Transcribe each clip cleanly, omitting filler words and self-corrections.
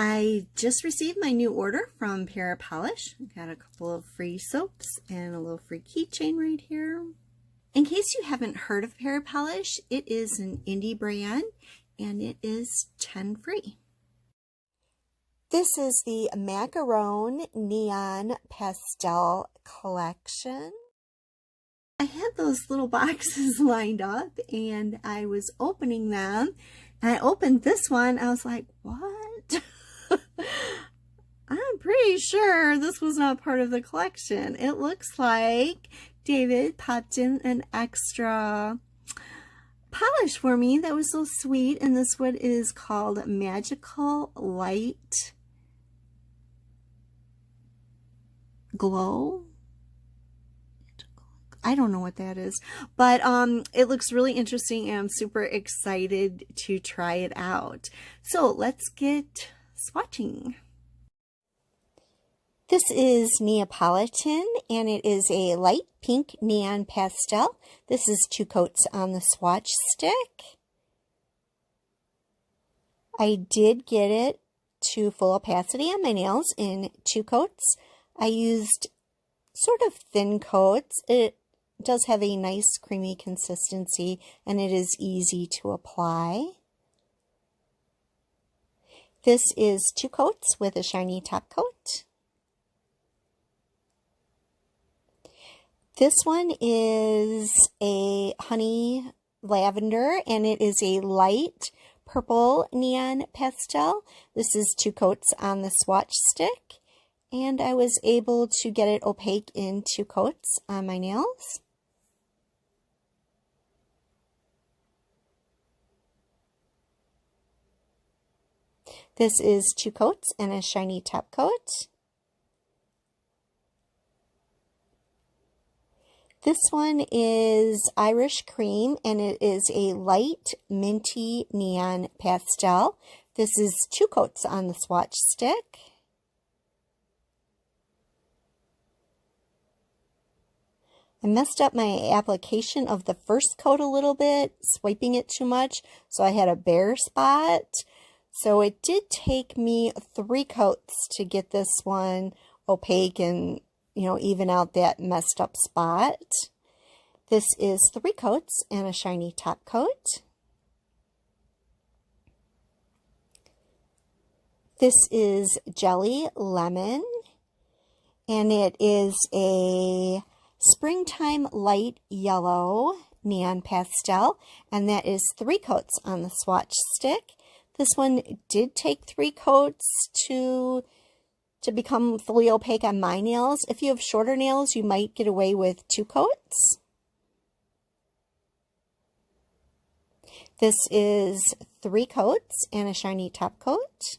I just received my new order from Parrot Polish. I got a couple of free soaps and a little free keychain right here. In case you haven't heard of Parrot Polish, it is an indie brand and it is 10 free. This is the Macaron Neon Pastel collection. I had those little boxes lined up and I was opening them, and I opened this one. I was like, what? I'm pretty sure this was not part of the collection. It looks like David popped in an extra polish for me that was so sweet, and this one is called Magical Light Glow. I don't know what that is, but it looks really interesting and I'm super excited to try it out. So let's get swatching. This is Neapolitan and it is a light pink neon pastel. This is 2 coats on the swatch stick. I did get it to full opacity on my nails in 2 coats. I used sort of thin coats. It does have a nice creamy consistency and it is easy to apply. This is 2 coats with a shiny top coat. This one is a honey lavender and it is a light purple neon pastel. This is 2 coats on the swatch stick and I was able to get it opaque in 2 coats on my nails. This is 2 coats and a shiny top coat. This one is Irish Cream and it is a light minty neon pastel. This is 2 coats on the swatch stick. I messed up my application of the first coat a little bit, swiping it too much, so I had a bare spot. So it did take me 3 coats to get this one opaque and, you know, even out that messed up spot. This is 3 coats and a shiny top coat. This is Jelly Lemon and it is a springtime light yellow neon pastel and that is 3 coats on the swatch stick. This one did take 3 coats to become fully opaque on my nails. If you have shorter nails, you might get away with 2 coats. This is 3 coats and a shiny top coat.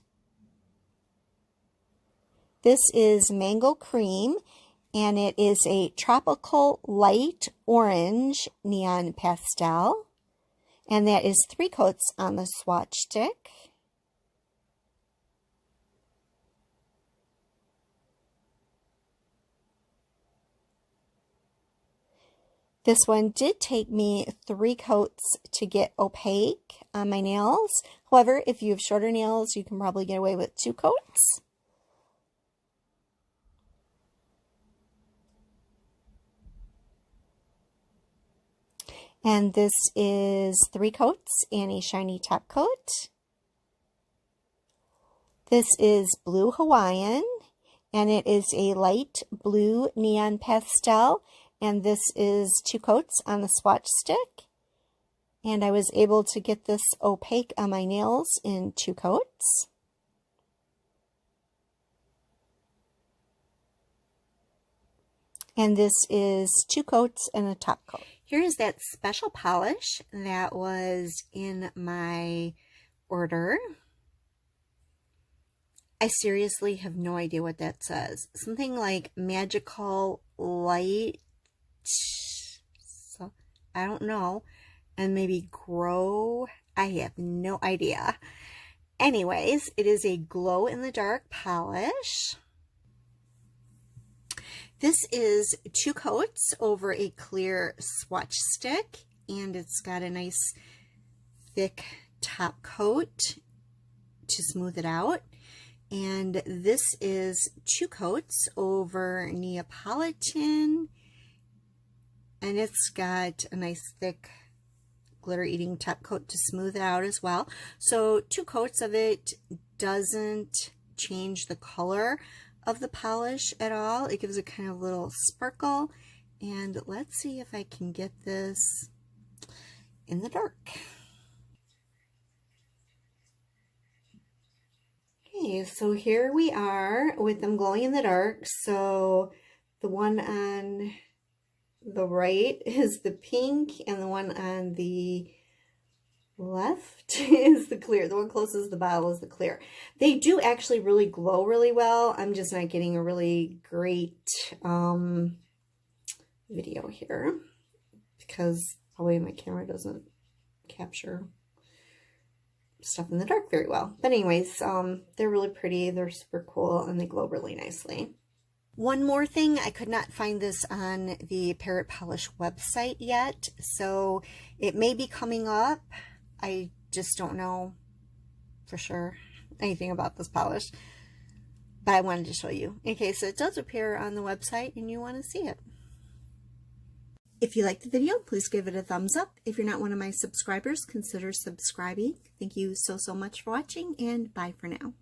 This is Mango Cream and it is a tropical light orange neon pastel. And that is 3 coats on the swatch stick. This one did take me 3 coats to get opaque on my nails. However, if you have shorter nails, you can probably get away with 2 coats. And this is 3 coats and a shiny top coat. This is Blue Hawaiian and it is a light blue neon pastel and this is 2 coats on the swatch stick. And I was able to get this opaque on my nails in 2 coats. And this is 2 coats and a top coat. Here's that special polish that was in my order. I seriously have no idea what that says. Something like Magical Light, so I don't know, and maybe Grow. I have no idea. Anyways, it is a glow in the dark polish. This is 2 coats over a clear swatch stick, and it's got a nice thick top coat to smooth it out. And this is 2 coats over Neapolitan, and it's got a nice thick glitter eating top coat to smooth it out as well. So 2 coats of it doesn't change the color of the polish at all. It gives a kind of little sparkle. And let's see if I can get this in the dark. Okay, so here we are with them glowing in the dark. So the one on the right is the pink, and the one on the left is the clear. The one closest to the bottle is the clear. They do actually really glow really well. I'm just not getting a really great video here because probably my camera doesn't capture stuff in the dark very well. But anyways, they're really pretty. They're super cool, and they glow really nicely. One more thing, I could not find this on the Parrot Polish website yet, so it may be coming up. I just don't know for sure anything about this polish, but I wanted to show you in case it does appear on the website and you want to see it. If you liked the video, please give it a thumbs up. If you're not one of my subscribers, consider subscribing. Thank you so much for watching, and bye for now.